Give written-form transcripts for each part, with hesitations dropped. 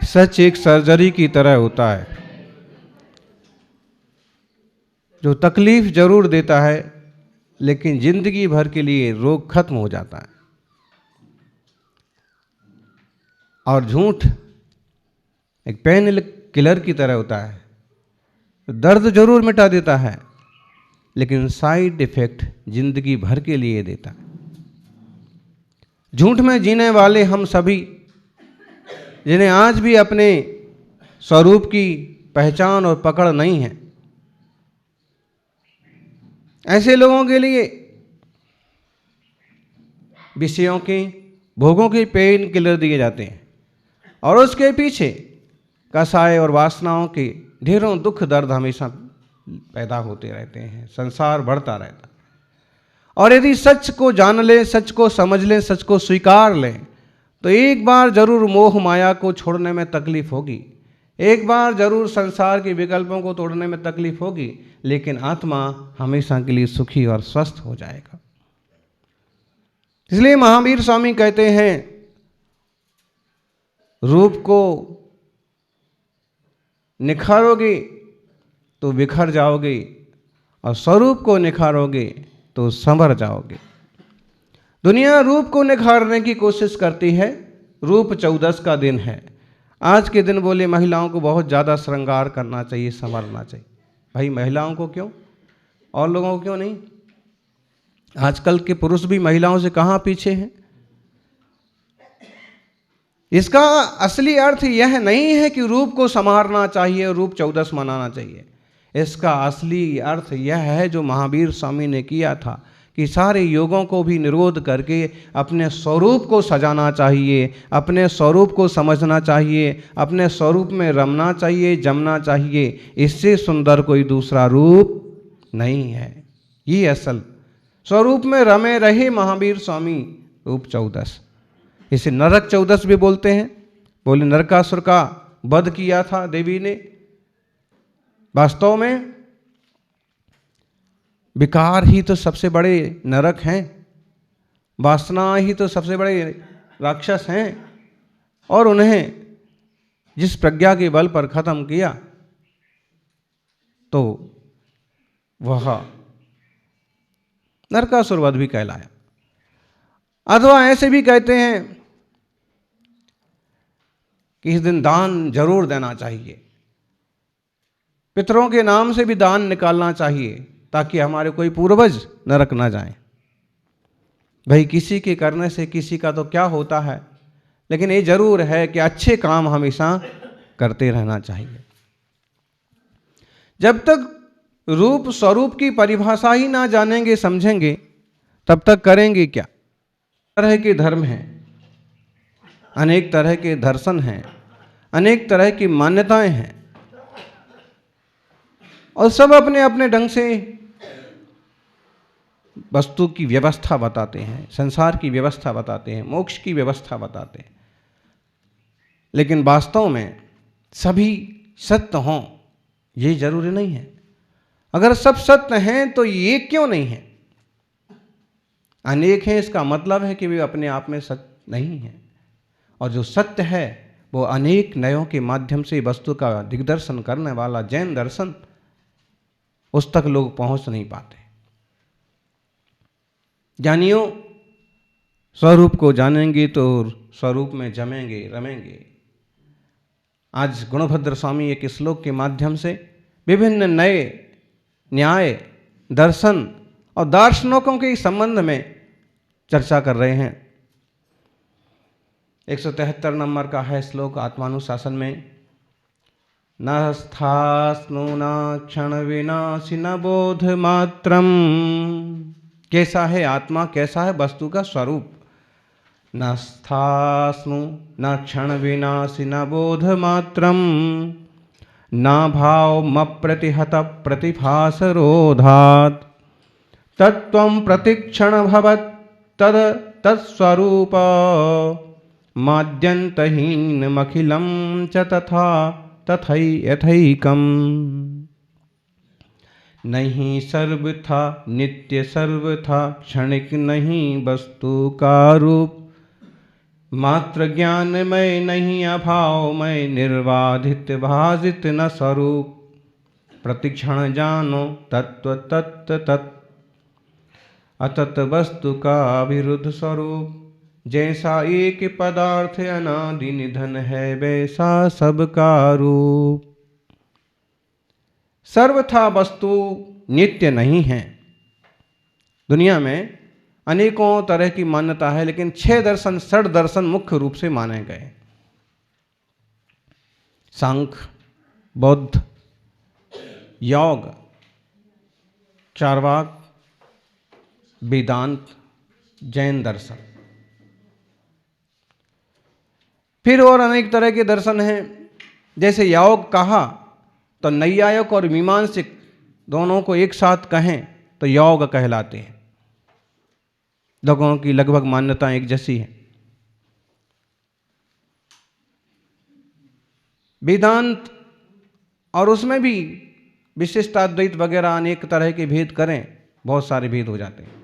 सच एक सर्जरी की तरह होता है, जो तकलीफ जरूर देता है लेकिन जिंदगी भर के लिए रोग खत्म हो जाता है। और झूठ एक पेन किलर की तरह होता है, दर्द जरूर मिटा देता है लेकिन साइड इफेक्ट जिंदगी भर के लिए देता है। झूठ में जीने वाले हम सभी, जिन्हें आज भी अपने स्वरूप की पहचान और पकड़ नहीं है, ऐसे लोगों के लिए विषयों के भोगों के पेन किलर दिए जाते हैं और उसके पीछे कसाय और वासनाओं के ढेरों दुख दर्द हमेशा पैदा होते रहते हैं। संसार बढ़ता रहता है। और यदि सच को जान लें, सच को समझ लें, सच को स्वीकार लें, तो एक बार जरूर मोह माया को छोड़ने में तकलीफ होगी, एक बार जरूर संसार के विकल्पों को तोड़ने में तकलीफ होगी, लेकिन आत्मा हमेशा के लिए सुखी और स्वस्थ हो जाएगा। इसलिए महावीर स्वामी कहते हैं, रूप को निखारोगे तो बिखर जाओगे और स्वरूप को निखारोगे तो संवर जाओगे। दुनिया रूप को निखारने की कोशिश करती है। रूप 14 का दिन है। आज के दिन बोले महिलाओं को बहुत ज़्यादा श्रृंगार करना चाहिए, संवरना चाहिए। भाई महिलाओं को क्यों, और लोगों को क्यों नहीं? आजकल के पुरुष भी महिलाओं से कहाँ पीछे हैं। इसका असली अर्थ यह नहीं है कि रूप को संवारना चाहिए, रूप 14 मनाना चाहिए। इसका असली अर्थ यह है जो महावीर स्वामी ने किया था कि सारे योगों को भी निरोध करके अपने स्वरूप को सजाना चाहिए, अपने स्वरूप को समझना चाहिए, अपने स्वरूप में रमना चाहिए, जमना चाहिए। इससे सुंदर कोई दूसरा रूप नहीं है। ये असल स्वरूप में रमे रहे महावीर स्वामी रूप 14। इसे नरक 14 भी बोलते हैं। बोले नरकासुर का वध किया था देवी ने। वास्तव में विकार ही तो सबसे बड़े नरक हैं, वासना ही तो सबसे बड़े राक्षस हैं, और उन्हें जिस प्रज्ञा के बल पर खत्म किया तो वह नरकासुर वध भी कहलाया। अथवा ऐसे भी कहते हैं कि इस दिन दान जरूर देना चाहिए, पितरों के नाम से भी दान निकालना चाहिए ताकि हमारे कोई पूर्वज नरक ना जाएं। भाई किसी के करने से किसी का तो क्या होता है, लेकिन ये जरूर है कि अच्छे काम हमेशा करते रहना चाहिए। जब तक रूप स्वरूप की परिभाषा ही ना जानेंगे समझेंगे, तब तक करेंगे क्या? तरह के धर्म हैं, अनेक तरह के दर्शन हैं, अनेक तरह की मान्यताएं हैं, और सब अपने अपने ढंग से वस्तु की व्यवस्था बताते हैं, संसार की व्यवस्था बताते हैं, मोक्ष की व्यवस्था बताते हैं। लेकिन वास्तव में सभी सत्य हों ये जरूरी नहीं है। अगर सब सत्य हैं तो ये क्यों नहीं है? अनेक हैं, इसका मतलब है कि वे अपने आप में सत्य नहीं है। और जो सत्य है वो अनेक नयों के माध्यम से वस्तु का दिग्दर्शन करने वाला जैन दर्शन, उस तक लोग पहुंच नहीं पाते। ज्ञानियों स्वरूप को जानेंगे तो स्वरूप में जमेंगे, रमेंगे। आज गुणभद्र स्वामी एक श्लोक के माध्यम से विभिन्न नए न्याय, दर्शन और दार्शनिकों के संबंध में चर्चा कर रहे हैं। 173 नंबर का है श्लोक आत्मानुशासन में। न स्थास्नु न क्षण विनाशी न बोध मात्रम। कैसा है आत्मा, कैसा है वस्तु का स्वरूप? न स्थास्नु न क्षण विनाशी न बोध मात्रम न भावमप्रतिहत प्रतिभासरोधात् तत्त्वं प्रतिक्षण भवत् तद तत्स्वरूप माद्यन्तहीनमखिलं च तथा तथै यथैकम्। नहीं सर्वथा नित्य, सर्वथा क्षणिक नहीं वस्तु का रूप। मात्र ज्ञानमय नहीं अभावमय, निर्बाधित भाजित न स्वरूप। प्रतिक्षण जानो तत्व तत्व तत्, अतत वस्तु का विरुद्ध स्वरूप। जैसा एक पदार्थ अनादि निधन है, वैसा सबका रूप। सर्वथा वस्तु नित्य नहीं है। दुनिया में अनेकों तरह की मान्यता है, लेकिन 6 दर्शन, 6 दर्शन मुख्य रूप से माने गए। सांख्य, बौद्ध, योग, चार्वाक, वेदांत, जैन दर्शन। फिर और अनेक तरह के दर्शन हैं। जैसे योग कहा तो नैयायिक और मीमांसक दोनों को एक साथ कहें तो योग कहलाते हैं। लोगों की लगभग मान्यता एक जैसी है। वेदांत, और उसमें भी विशिष्टाद्वैत वगैरह अनेक तरह के भेद करें, बहुत सारे भेद हो जाते हैं।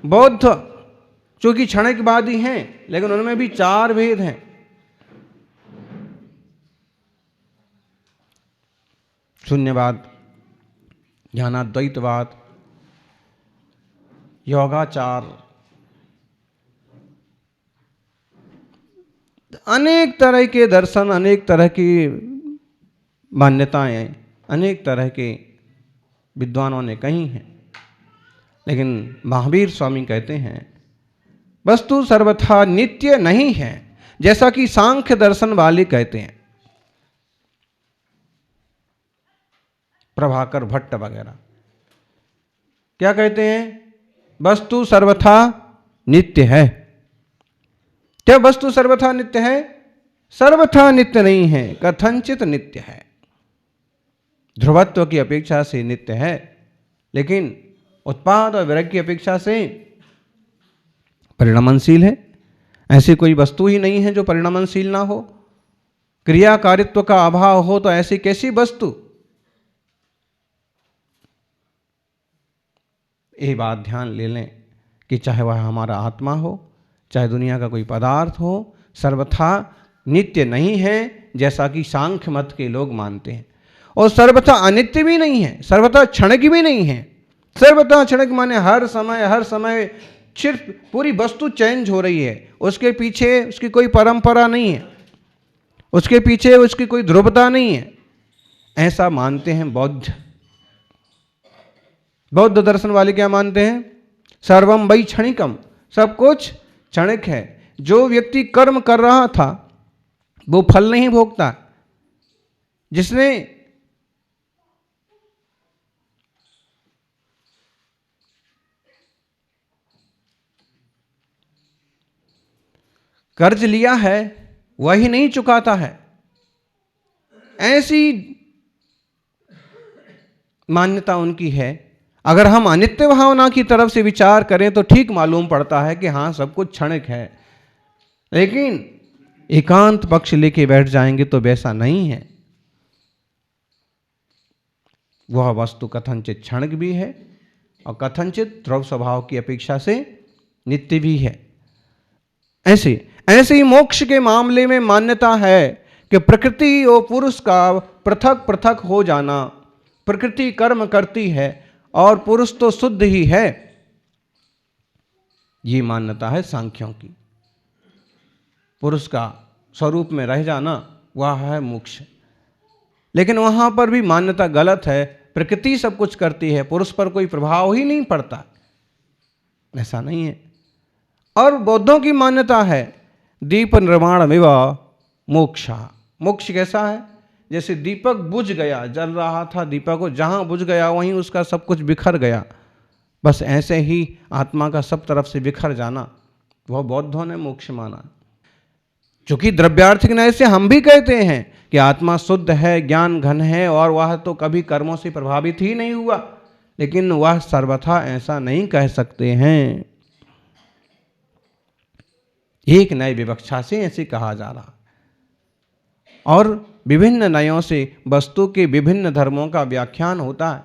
बौद्ध चूंकि क्षणिकवादी हैं, लेकिन उनमें भी 4 भेद हैं। शून्यवाद, ज्ञानाद्वैतवाद, योगाचार, अनेक तरह के दर्शन, अनेक तरह की मान्यताएं, अनेक तरह के विद्वानों ने कही हैं। लेकिन महावीर स्वामी कहते हैं वस्तु सर्वथा नित्य नहीं है, जैसा कि सांख्य दर्शन वाले कहते हैं, प्रभाकर भट्ट वगैरह क्या कहते हैं? वस्तु सर्वथा नित्य है। क्या वस्तु सर्वथा नित्य है? सर्वथा नित्य नहीं है, कथनचित नित्य है। ध्रुवत्व की अपेक्षा से नित्य है, लेकिन उत्पाद और विरक्ति की अपेक्षा से परिणमनशील है। ऐसी कोई वस्तु ही नहीं है जो परिणमनशील ना हो। क्रियाकारित्व का अभाव हो तो ऐसी कैसी वस्तु? ये बात ध्यान ले लें कि चाहे वह हमारा आत्मा हो, चाहे दुनिया का कोई पदार्थ हो, सर्वथा नित्य नहीं है, जैसा कि सांख्य मत के लोग मानते हैं। और सर्वथा अनित्य भी नहीं है, सर्वथा क्षणिक भी नहीं है। सर्वथा क्षणिक माने हर समय सिर्फ पूरी वस्तु चेंज हो रही है, उसके पीछे उसकी कोई परंपरा नहीं है, उसके पीछे उसकी कोई ध्रुवता नहीं है। ऐसा मानते हैं बौद्ध। बौद्ध दर्शन वाले क्या मानते हैं? सर्वम वै क्षणिकम, सब कुछ क्षणिक है। जो व्यक्ति कर्म कर रहा था वो फल नहीं भोगता। जिसने कर्ज लिया है वही नहीं चुकाता है। ऐसी मान्यता उनकी है। अगर हम अनित्य भावना की तरफ से विचार करें तो ठीक मालूम पड़ता है कि हाँ सब कुछ क्षणिक है, लेकिन एकांत पक्ष लेके बैठ जाएंगे तो वैसा नहीं है। वह वस्तु कथनचित क्षणिक भी है और कथनचित ध्रुव स्वभाव की अपेक्षा से नित्य भी है। ऐसे ही मोक्ष के मामले में मान्यता है कि प्रकृति और पुरुष का पृथक पृथक हो जाना। प्रकृति कर्म करती है और पुरुष तो शुद्ध ही है। ये मान्यता है सांख्यों की। पुरुष का स्वरूप में रह जाना वह है मोक्ष। लेकिन वहां पर भी मान्यता गलत है। प्रकृति सब कुछ करती है, पुरुष पर कोई प्रभाव ही नहीं पड़ता। ऐसा नहीं है। और बौद्धों की मान्यता है दीप निर्माण विवा मोक्षा। मोक्ष कैसा है? जैसे दीपक बुझ गया, जल रहा था दीपक को, जहां बुझ गया वहीं उसका सब कुछ बिखर गया। बस ऐसे ही आत्मा का सब तरफ से बिखर जाना, वह बौद्धों ने मोक्ष माना। चूंकि द्रव्यार्थिक न्याय से हम भी कहते हैं कि आत्मा शुद्ध है, ज्ञान घन है और वह तो कभी कर्मों से प्रभावित ही नहीं हुआ, लेकिन वह सर्वथा ऐसा नहीं कह सकते हैं। एक नए विवक्षा से ऐसे कहा जा रहा और विभिन्न नयों से वस्तु के विभिन्न धर्मों का व्याख्यान होता है।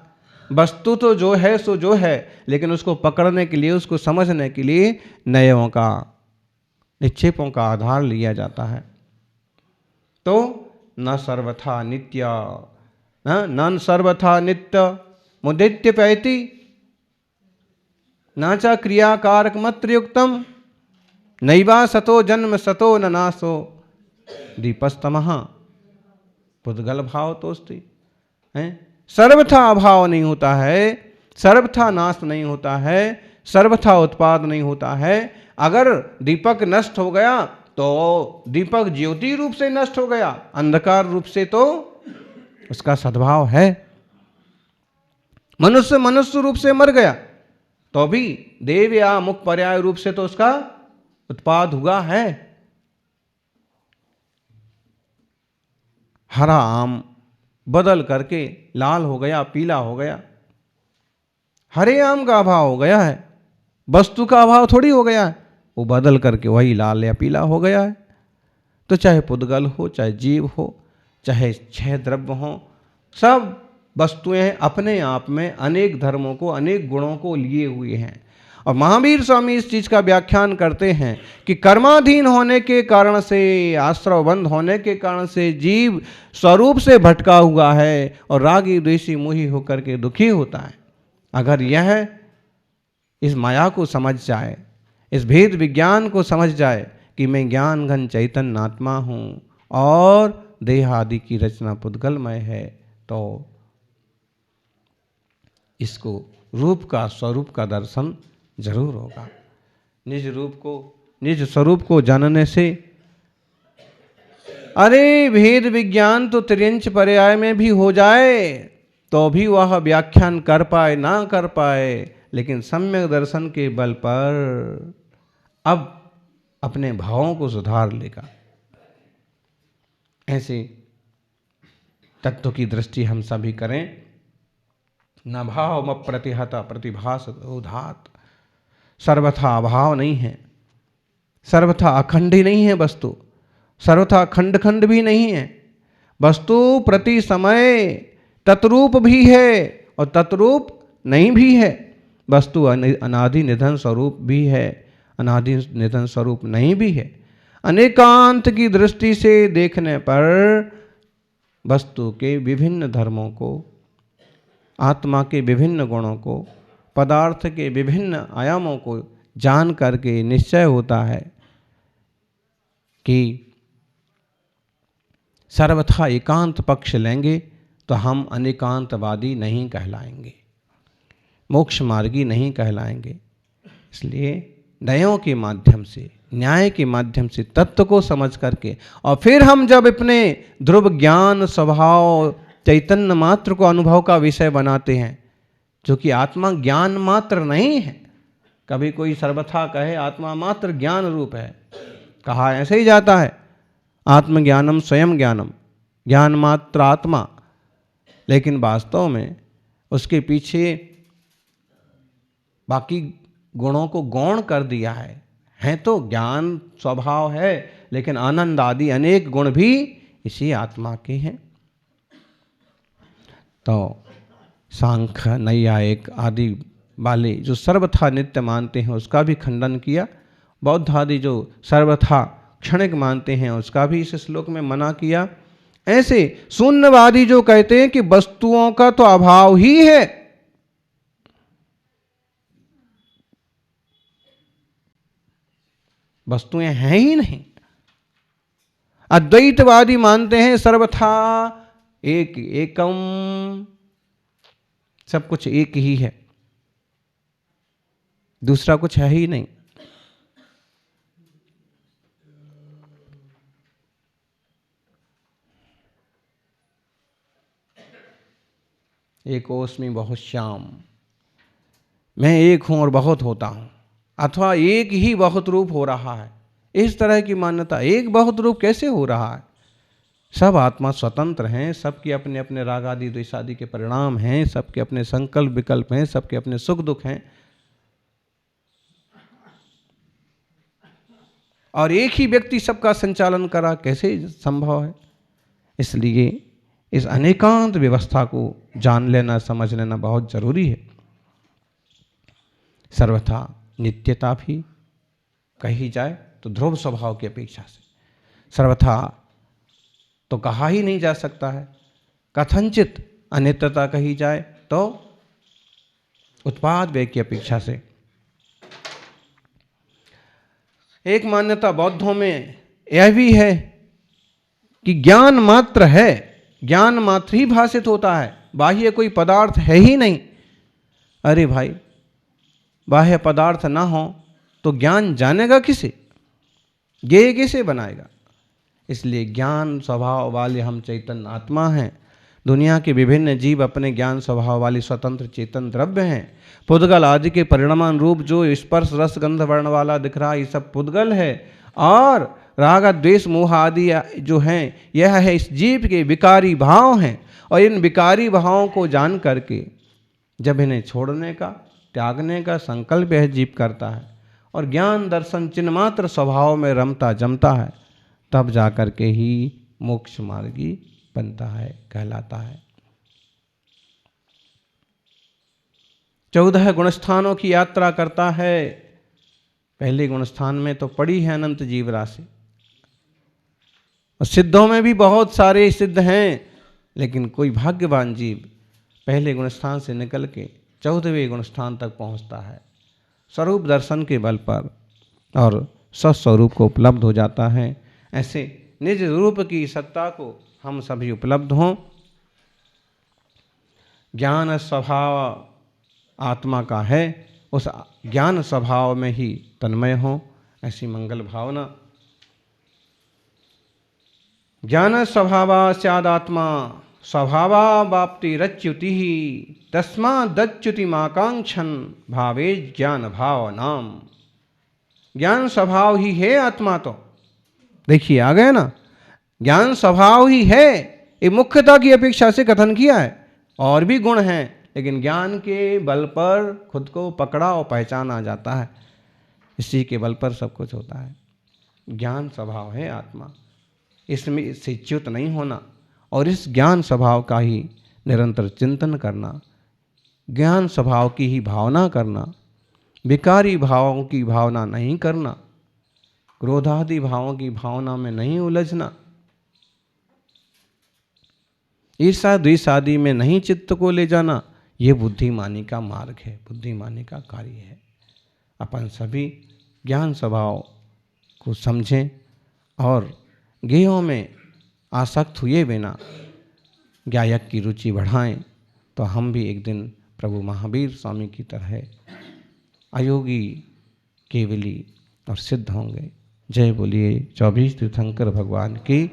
वस्तु तो जो है सो जो है, लेकिन उसको पकड़ने के लिए, उसको समझने के लिए नयों का, निक्षेपों का आधार लिया जाता है। तो न सर्वथा नित्य, न सर्वथा नित्य मुदित्य पैति, न च क्रियाकारक मत्र युक्तम, नैवा सतो जन्म सतो न नासो दीपस्तमः पुद्गल भाव तोस्ति। सर्वथा अभाव नहीं होता है, सर्वथा नाश नहीं होता है, सर्वथा उत्पाद नहीं होता है। अगर दीपक नष्ट हो गया तो दीपक ज्योति रूप से नष्ट हो गया, अंधकार रूप से तो उसका सद्भाव है। मनुष्य मनुष्य रूप से मर गया तो भी देव या मुख पर्याय रूप से तो उसका उत्पाद हुआ है। हरा आम बदल करके लाल हो गया, पीला हो गया, हरे आम का अभाव हो गया है, वस्तु का अभाव थोड़ी हो गया है, वो बदल करके वही लाल या पीला हो गया है। तो चाहे पुद्गल हो, चाहे जीव हो, चाहे छह द्रव्य हो, सब वस्तुएं अपने आप में अनेक धर्मों को, अनेक गुणों को लिए हुए हैं। और महावीर स्वामी इस चीज का व्याख्यान करते हैं कि कर्माधीन होने के कारण से, आश्रवबंध होने के कारण से जीव स्वरूप से भटका हुआ है और रागी द्वेषी मोही होकर के दुखी होता है। अगर यह इस माया को समझ जाए, इस भेद विज्ञान को समझ जाए कि मैं ज्ञान घन चैतन्य आत्मा हूँ और देह आदि की रचना पुद्गलमय है, तो इसको रूप का, स्वरूप का दर्शन जरूर होगा। निज रूप को, निज स्वरूप को जानने से, अरे भेद विज्ञान तो त्रियंच पर्याय में भी हो जाए तो भी वह व्याख्यान कर पाए ना कर पाए, लेकिन सम्यक दर्शन के बल पर अब अपने भावों को सुधार लेगा। ऐसे तत्व की दृष्टि हम सभी करें। न भाव म प्रतिहता प्रतिभास उधात, सर्वथा अभाव नहीं है, सर्वथा अखंड ही नहीं है वस्तु, सर्वथा खंड खंड भी नहीं है। वस्तु प्रति समय तत्रूप भी है और तत्रूप नहीं भी है। वस्तु अनादि निधन स्वरूप भी है, अनादि निधन स्वरूप नहीं भी है। अनेकांत की दृष्टि से देखने पर वस्तु के विभिन्न धर्मों को, आत्मा के विभिन्न गुणों को, पदार्थ के विभिन्न आयामों को जान करके निश्चय होता है कि सर्वथा एकांत पक्ष लेंगे तो हम अनेकांतवादी नहीं कहलाएंगे, मोक्ष मार्गी नहीं कहलाएंगे। इसलिए न्यायों के माध्यम से, न्याय के माध्यम से तत्व को समझ करके, और फिर हम जब अपने ध्रुव ज्ञान स्वभाव चैतन्य मात्र को अनुभव का विषय बनाते हैं, जो कि आत्मा ज्ञान मात्र नहीं है। कभी कोई सर्वथा कहे आत्मा मात्र ज्ञान रूप है, कहा ऐसे ही जाता है, आत्मज्ञानम स्वयं ज्ञानम, ज्ञान मात्र आत्मा। लेकिन वास्तव में उसके पीछे बाकी गुणों को गौण कर दिया है तो ज्ञान स्वभाव है, लेकिन आनंद आदि अनेक गुण भी इसी आत्मा के हैं। तो सांख्य, नैयायिक आदि वाले जो सर्वथा नित्य मानते हैं उसका भी खंडन किया, बौद्ध आदि जो सर्वथा क्षणिक मानते हैं उसका भी इस श्लोक में मना किया। ऐसे शून्यवादी जो कहते हैं कि वस्तुओं का तो अभाव ही है, वस्तुएं हैं ही नहीं। अद्वैतवादी मानते हैं सर्वथा एक एकम, सब कुछ एक ही है, दूसरा कुछ है ही नहीं। एकोस्मि बहुत श्याम, मैं एक हूं और बहुत होता हूं, अथवा एक ही बहुत रूप हो रहा है, इस तरह की मान्यता। एक बहुत रूप कैसे हो रहा है? सब आत्मा स्वतंत्र हैं, सबके अपने अपने राग आदि द्वेष आदि के परिणाम हैं, सबके अपने संकल्प विकल्प हैं, सबके अपने सुख दुख हैं, और एक ही व्यक्ति सबका संचालन करा, कैसे संभव है? इसलिए इस अनेकांत व्यवस्था को जान लेना, समझ लेना बहुत जरूरी है। सर्वथा नित्यता भी कही जाए तो ध्रुव स्वभाव की अपेक्षा से सर्वथा तो कहा ही नहीं जा सकता है। कथनचित अनित्यता कही जाए तो उत्पाद व्यय की अपेक्षा से। एक मान्यता बौद्धों में यह भी है कि ज्ञान मात्र है, ज्ञान मात्र ही भाषित होता है, बाह्य कोई पदार्थ है ही नहीं। अरे भाई, बाह्य पदार्थ ना हो तो ज्ञान जानेगा किसे, ज्ञेय किसे बनाएगा। इसलिए ज्ञान स्वभाव वाले हम चैतन्य आत्मा हैं। दुनिया के विभिन्न जीव अपने ज्ञान स्वभाव वाली स्वतंत्र चेतन द्रव्य हैं। पुद्गल आदि के परिणामान रूप जो स्पर्श रस गंध वर्ण वाला दिख रहा है, ये सब पुद्गल है। और राग द्वेष मोह आदि जो हैं, यह है इस जीव के विकारी भाव हैं। और इन विकारी भावों को जान करके जब इन्हें छोड़ने का, त्यागने का संकल्प यह जीव करता है और ज्ञान दर्शन चिन्ह मात्र स्वभाव में रमता जमता है, तब जाकर के ही मोक्ष मार्गी बनता है, कहलाता है। 14 गुणस्थानों की यात्रा करता है। पहले गुणस्थान में तो पड़ी है अनंत जीव राशि, और सिद्धों में भी बहुत सारे सिद्ध हैं, लेकिन कोई भाग्यवान जीव पहले गुणस्थान से निकल के 14वें गुणस्थान तक पहुंचता है स्वरूप दर्शन के बल पर और सस्वरूप को उपलब्ध हो जाता है। ऐसे निज रूप की सत्ता को हम सभी उपलब्ध हों। ज्ञान स्वभाव आत्मा का है, उस ज्ञान स्वभाव में ही तन्मय हों, ऐसी मंगल भावना। ज्ञान स्वभावा स्यादात्मा स्वभावाप्ति रच्युति तस्मादच्युति माकांक्षन भावे ज्ञान भाव नाम। ज्ञान स्वभाव ही है आत्मा। तो देखिए आ गए ना, ज्ञान स्वभाव ही है। ये मुख्यता की अपेक्षा से कथन किया है। और भी गुण हैं, लेकिन ज्ञान के बल पर खुद को पकड़ा और पहचाना जाता है। इसी के बल पर सब कुछ होता है। ज्ञान स्वभाव है आत्मा, इसमें इससे च्युत नहीं होना और इस ज्ञान स्वभाव का ही निरंतर चिंतन करना, ज्ञान स्वभाव की ही भावना करना, विकारी भावों की भावना नहीं करना, क्रोधादि भावों की भावना में नहीं उलझना, ईर्षा द्वेष आदि में नहीं चित्त को ले जाना। ये बुद्धिमानी का मार्ग है, बुद्धिमानी का कार्य है। अपन सभी ज्ञान स्वभाव को समझें और ज्ञेयों में आसक्त हुए बिना ज्ञायक की रुचि बढ़ाएं, तो हम भी एक दिन प्रभु महावीर स्वामी की तरह अयोगी, केवली और सिद्ध होंगे। जय बोलिए 24 तीर्थंकर भगवान की।